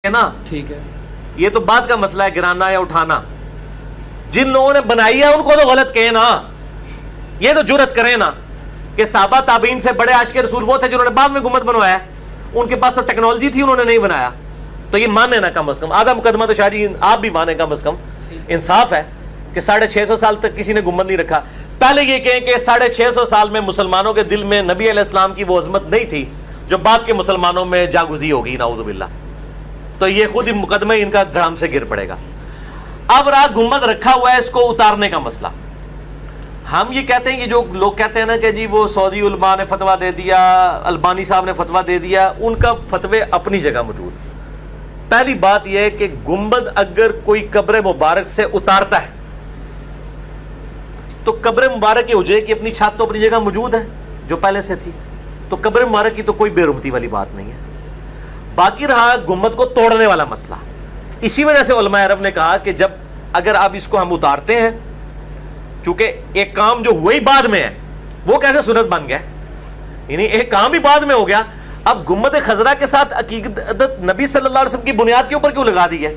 ना, ٹھیک ہے. یہ تو بعد کا مسئلہ ہے گرانا یا اٹھانا. جن لوگوں نے بنائی ہے ان کو تو غلط کہیں نا, یہ تو جرت کریں نا کہ صحابہ تابعین سے بڑے عاشق رسول وہ تھے جنہوں نے بعد میں گنبد بنوایا, ان کے پاس تو ٹیکنالوجی تھی, انہوں نے نہیں بنایا. تو یہ مانے نا کم از کم, آدھا مقدمہ تو شاید آپ بھی مانیں کم از کم. انصاف ہے کہ 650 سال تک کسی نے گنبد نہیں رکھا. پہلے یہ کہیں کہ 650 سال میں مسلمانوں کے دل میں نبی علیہ السلام کی وہ عظمت نہیں تھی جو بعد کے مسلمانوں میں جاگزی ہوگی, نعوذ باللہ. تو یہ خود ہی مقدمہ ان کا دھڑام سے گر پڑے گا. اب رہا گنبد رکھا ہوا ہے, اس کو اتارنے کا مسئلہ. ہم یہ کہتے ہیں کہ جو لوگ کہتے ہیں نا کہ جی وہ سعودی علماء نے فتویٰ دے دیا, البانی صاحب نے فتویٰ دے دیا, ان کا فتوے اپنی جگہ موجود. پہلی بات یہ ہے کہ گنبد اگر کوئی قبر مبارک سے اتارتا ہے تو قبر مبارک کے حجرے کی اپنی چھت تو اپنی جگہ موجود ہے جو پہلے سے تھی, تو قبر مبارک کی تو کوئی بے رحمتی والی بات نہیں ہے. باقی رہا گنبد کو توڑنے والا مسئلہ. اسی وجہ سے علماء عرب نے کہا کہ جب اگر اب اس کو ہم اتارتے ہیں, چونکہ ایک کام جو ہوئی بعد میں ہے وہ کیسے سنت بن گیا, یعنی ایک کام بھی بعد میں ہو گیا, اب گنبد خضرا کے ساتھ عقیدت نبی صلی اللہ علیہ وسلم کی بنیاد کے اوپر کیوں لگا دی ہے؟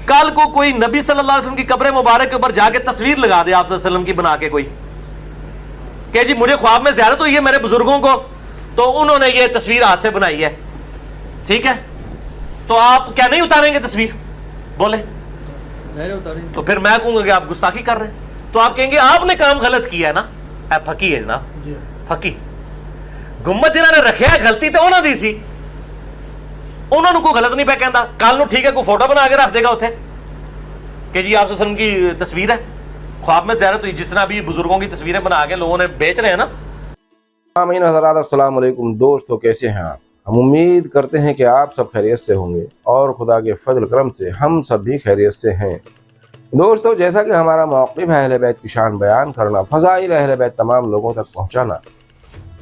کل کو کوئی نبی صلی اللہ علیہ وسلم کی قبر مبارک کے اوپر جا کے تصویر لگا دے آپ صلی اللہ علیہ وسلم کی بنا کے کوئی, کہ جی مجھے خواب میں زیارت ہوئی ہے میرے بزرگوں کو تو انہوں نے یہ تصویر ہاتھ سے بنائی ہے, ٹھیک ہے, تو آپ کیا نہیں اتاریں گے تصویر؟ بولے تو پھر میں کہوں گا کہ آپ گستاخی کر رہے ہیں. تو آپ کہیں گے آپ نے کام غلط کیا ہے نا, اے پھکی ہے جناب, پھکی. گنبد جنہوں نے رکھیا ہے غلطی تو انہوں دی سی, انہوں نے کوئی غلط نہیں پہ کہندا. کل نو ٹھیک ہے کوئی فوٹو بنا کے رکھ دے گا اتنے کہ جی آپ صلی اللہ علیہ وسلم کی تصویر ہے, خواب میں زیارت ہوئی, جس طرح ابھی بزرگوں کی تصویریں بنا کے لوگوں نے بیچ رہے ہیں نا. سامعین حضرات السلام علیکم. دوستو کیسے ہیں آپ؟ ہم امید کرتے ہیں کہ آپ سب خیریت سے ہوں گے اور خدا کے فضل کرم سے ہم سب بھی خیریت سے ہیں. دوستو جیسا کہ ہمارا موقف ہے اہل بیت کی شان بیان کرنا, فضائل اہل بیت تمام لوگوں تک پہنچانا.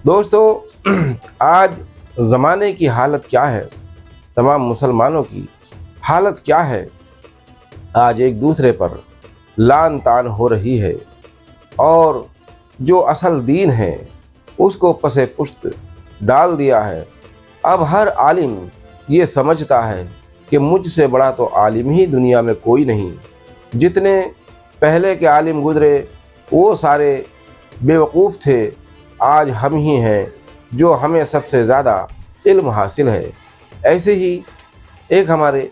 دوستو آج زمانے کی حالت کیا ہے, تمام مسلمانوں کی حالت کیا ہے؟ آج ایک دوسرے پر لان تان ہو رہی ہے اور جو اصل دین ہے اس کو پس پشت ڈال دیا ہے. اب ہر عالم یہ سمجھتا ہے کہ مجھ سے بڑا تو عالم ہی دنیا میں کوئی نہیں. جتنے پہلے کے عالم گزرے وہ سارے بیوقوف تھے, آج ہم ہی ہیں جو ہمیں سب سے زیادہ علم حاصل ہے. ایسے ہی ایک ہمارے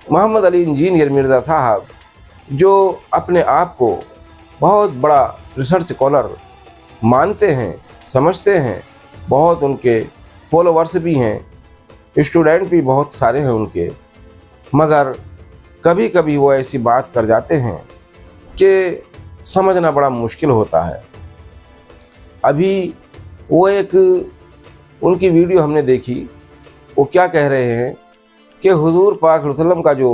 محمد علی انجینئر مرزا صاحب جو اپنے آپ کو بہت بڑا ریسرچ اسکالر مانتے ہیں, سمجھتے ہیں, بہت ان کے فالوورس بھی ہیں, اسٹوڈنٹ بھی بہت سارے ہیں ان کے, مگر کبھی کبھی وہ ایسی بات کر جاتے ہیں کہ سمجھنا بڑا مشکل ہوتا ہے. ابھی وہ ایک ان کی ویڈیو ہم نے دیکھی, وہ کیا کہہ رہے ہیں کہ حضور پاک صلی اللہ علیہ وسلم کا جو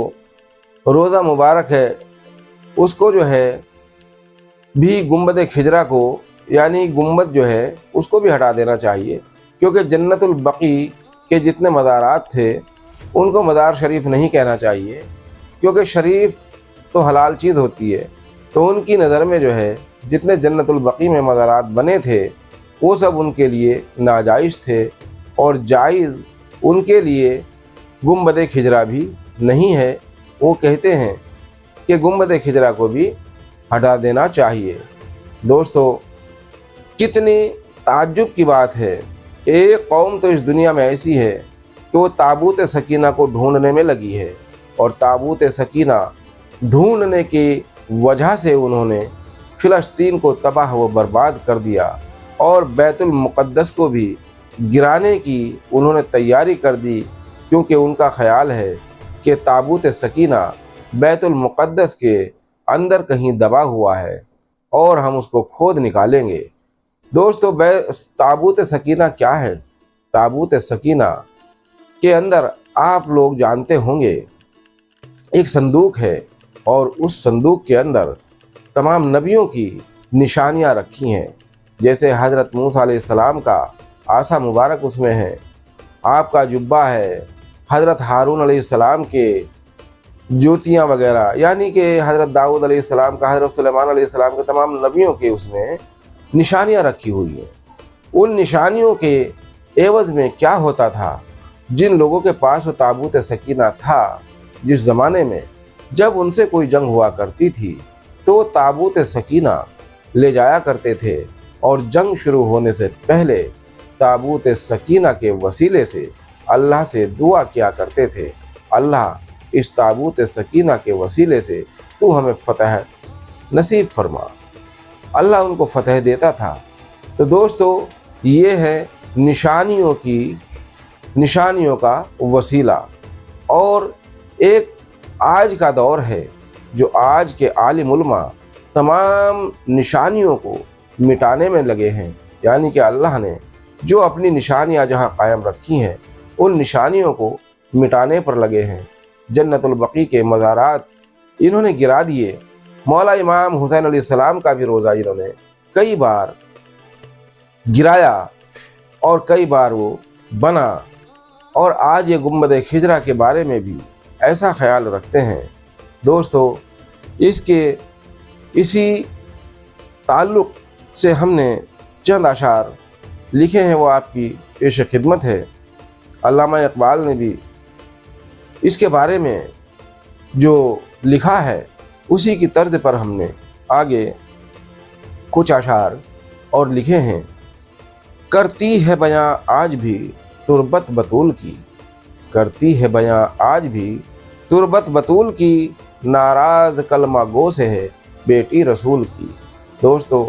روضہ مبارک ہے اس کو جو ہے بھی گنبد خضرا کو, یعنی گنبد جو ہے اس کو بھی ہٹا دینا چاہیے, کیونکہ جنت البقیع کے جتنے مزارات تھے ان کو مزار شریف نہیں کہنا چاہیے, کیونکہ شریف تو حلال چیز ہوتی ہے. تو ان کی نظر میں جو ہے جتنے جنت البقیع میں مزارات بنے تھے وہ سب ان کے لیے ناجائز تھے, اور جائز ان کے لیے گنبد خضرا بھی نہیں ہے. وہ کہتے ہیں کہ گنبد خضرا کو بھی ہٹا دینا چاہیے. دوستو کتنی تعجب کی بات ہے, ایک قوم تو اس دنیا میں ایسی ہے کہ وہ تابوت سکینہ کو ڈھونڈنے میں لگی ہے, اور تابوت سکینہ ڈھونڈنے کی وجہ سے انہوں نے فلسطین کو تباہ و برباد کر دیا, اور بیت المقدس کو بھی گرانے کی انہوں نے تیاری کر دی, کیونکہ ان کا خیال ہے کہ تابوت سکینہ بیت المقدس کے اندر کہیں دبا ہوا ہے اور ہم اس کو کھود نکالیں گے. دوستو تابوت سکینہ کیا ہے؟ تابوت سکینہ کے اندر آپ لوگ جانتے ہوں گے ایک صندوق ہے, اور اس صندوق کے اندر تمام نبیوں کی نشانیاں رکھی ہیں. جیسے حضرت موسیٰ علیہ السلام کا عصا مبارک اس میں ہے, آپ کا جبہ ہے, حضرت ہارون علیہ السلام کے جوتیاں وغیرہ, یعنی کہ حضرت داؤد علیہ السلام کا, حضرت سلیمان علیہ السلام کے تمام نبیوں کے اس میں نشانیاں رکھی ہوئی ہیں. ان نشانیوں کے عوض میں کیا ہوتا تھا, जिन लोगों के पास वो ताबूत सकीना था, जिस ज़माने में जब उनसे कोई जंग हुआ करती थी तो वो ताबूत सकीना ले जाया करते थे और जंग शुरू होने से पहले ताबूत सकीना के वसीले से अल्लाह से दुआ किया करते थे, अल्लाह इस ताबूत सकीना के वसीले से तू हमें फतह नसीब फरमा। अल्लाह उनको फतह देता था। तो दोस्तों ये है निशानियों का वसीला। और एक आज का दौर है जो आज के आलिम उलमा तमाम निशानियों को मिटाने में लगे हैं, यानी कि अल्लाह ने जो अपनी निशानियां जहां कायम रखी हैं उन निशानियों को मिटाने पर लगे हैं। जन्नतुल बकी के मज़ारात इन्होंने गिरा दिए। मौला इमाम हुसैन अलैहिस्सलाम का भी रोज़ा इन्होंने कई बार गिराया और कई बार वो बना। और आज ये गुंबद खिजरा के बारे में भी ऐसा ख्याल रखते हैं। दोस्तों इसी ताल्लुक़ से हमने चंद अशार लिखे हैं, वो आपकी पेश खिदमत है। अल्लामा इकबाल ने भी इसके बारे में जो लिखा है उसी की तर्ज पर हमने आगे कुछ अशार और लिखे हैं। करती है बयां आज भी तुरबत बतूल की, करती है बयां आज भी तुरबत बतूल की, नाराज़ कलमा गो से है बेटी रसूल की। दोस्तों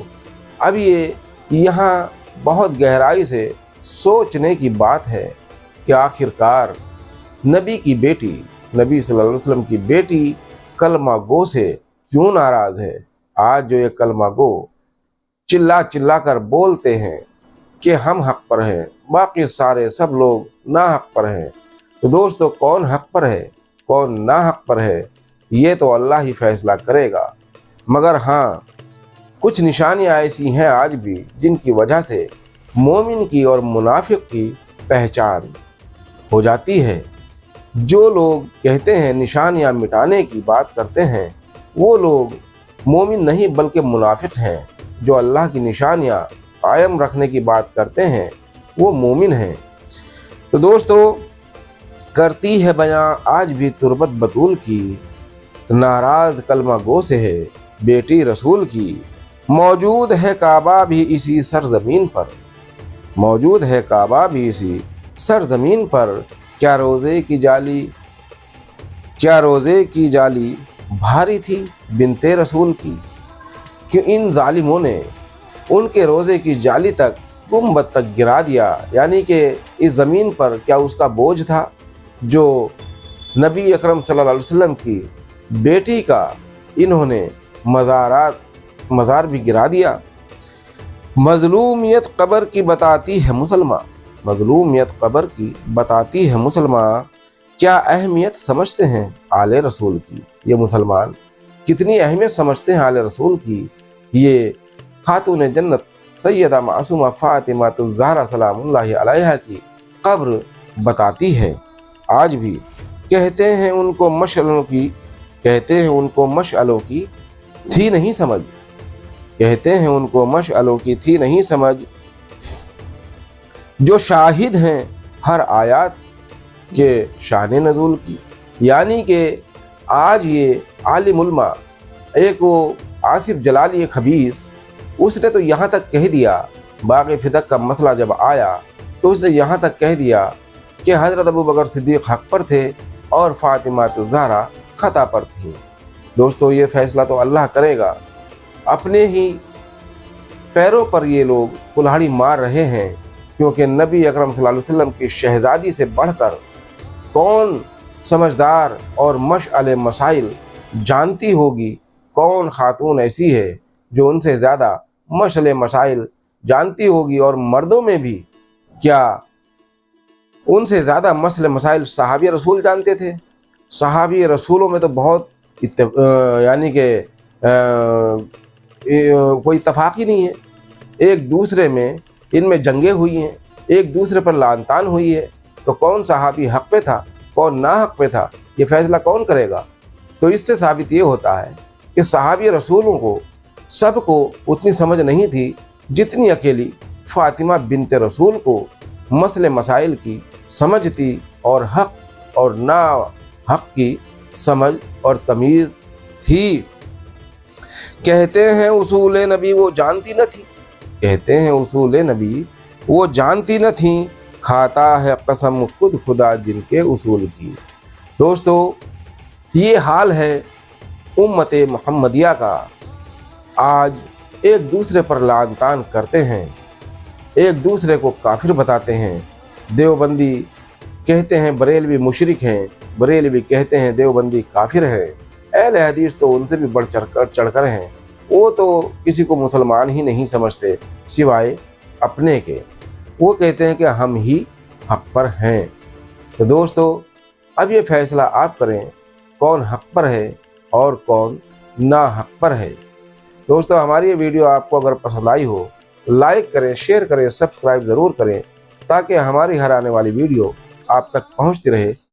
अब ये यहाँ बहुत गहराई से सोचने की बात है कि आखिरकार नबी की बेटी, नबी सल्लल्लाहु अलैहि वसल्लम की बेटी कलमा गो से क्यों नाराज़ है। आज जो ये कलमा गो चिल्ला चिल्ला कर बोलते हैं कि हम हक पर हैं, बाकी सारे सब लोग ना हक पर हैं। तो दोस्तों कौन हक पर है कौन ना हक पर है ये तो अल्लाह ही फैसला करेगा। मगर हाँ, कुछ निशानियाँ ऐसी हैं आज भी जिनकी वजह से मोमिन की और मुनाफिक की पहचान हो जाती है। जो लोग कहते हैं निशानियाँ मिटाने की बात करते हैं वो लोग मोमिन नहीं बल्कि मुनाफिक हैं। जो अल्लाह की निशानियाँ कायम रखने की बात करते हैं वो मोमिन हैं। तो दोस्तों करती है बयां आज भी तुरबत बतूल की, नाराज़ कलमा गो से है बेटी रसूल की। मौजूद है काबा भी इसी सरजमीन पर, मौजूद है काबा भी इसी सरजमीन पर, क्या रोज़े की जाली भारी थी बिनते रसूल की। कि इन जालिमों ने उनके रोज़े की जाली तक गुंबद तक गिरा दिया, यानी कि इस ज़मीन पर क्या उसका बोझ था जो नबी अकरम सल्लल्लाहु अलैहि वसल्लम की बेटी का इन्होंने मज़ार भी गिरा दिया। मज़लूमियत कब्र की बताती है मुसलमान, मज़लूमियत कब्र की बताती है मुसलमान, क्या अहमियत समझते हैं आले रसूल की। ये मुसलमान कितनी अहमियत समझते हैं आले रसूल की। ये खातून जन्नत सैयदा मासूमा फ़ातिमा ज़हरा सलामुल्लाहि अलैहा की कब्र बताती है। आज भी कहते हैं उनको मशअलों की थी नहीं समझ, कहते हैं उनको मशअलों की थी नहीं समझ, जो शाहिद हैं हर आयत के शान नज़ूल की। यानी कि आज ये आलिम उलमा, एक वो आसिफ जलाली खबीस, उसने तो यहाँ तक कह दिया, बाग़ फ़िदक का मसला जब आया तो उसने यहाँ तक कह दिया कि हज़रत अबू बकर सिद्दीक़ हक़ पर थे और फ़ातिमा ज़हरा ख़ता पर थी। दोस्तों ये फ़ैसला तो अल्लाह करेगा। अपने ही पैरों पर ये लोग कुल्हाड़ी मार रहे हैं, क्योंकि नबी अकरम सल्लल्लाहु अलैहि वसल्लम की शहज़ादी से बढ़कर कौन समझदार और मशअल मसाइल जानती होगी, कौन खातून ऐसी है जो उनसे ज़्यादा मशअल मसाइल जानती होगी। और मर्दों में भी क्या उनसे ज़्यादा मसले मसाइल सहाबी रसूल जानते थे। सहाबी रसूलों में तो बहुत यानी कि कोई इत्तफाक ही नहीं है। एक दूसरे में इनमें जंगें हुई हैं, एक दूसरे पर लानतान हुई है। तो कौन सहाबी हक़ पे था कौन ना हक़ पे था, ये फ़ैसला कौन करेगा। तो इससे साबित ये होता है कि सहाबी रसूलों को सबको उतनी समझ नहीं थी जितनी अकेली फ़ातिमा बिनते रसूल को मसले मसाइल की समझती और हक और ना हक की समझ और तमीज़ थी। कहते हैं उसूल नबी वो जानती न थी, कहते हैं उसूल नबी वो जानती न थी, खाता है कसम खुद खुदा जिनके उसूल की। दोस्तों, ये हाल है उम्मत मुहम्मदिया का। आज एक दूसरे पर लान तान करते हैं, एक दूसरे को काफिर बताते हैं। देवबंदी कहते हैं बरेलवी मुशरिक हैं, बरेलवी कहते हैं देवबंदी काफिर है। अहले हदीस तो उनसे भी बढ़ चढ़कर हैं, वो तो किसी को मुसलमान ही नहीं समझते सिवाय अपने के। वो कहते हैं कि हम ही हक पर हैं। तो दोस्तों, अब ये फैसला आप करें कौन हक पर है और कौन ना हक पर है। दोस्तों, हमारी ये वीडियो आपको अगर पसंद आई हो तो लाइक करें, शेयर करें, सब्सक्राइब ज़रूर करें ताकि हमारी हर आने वाली वीडियो आप तक पहुंचती रहे।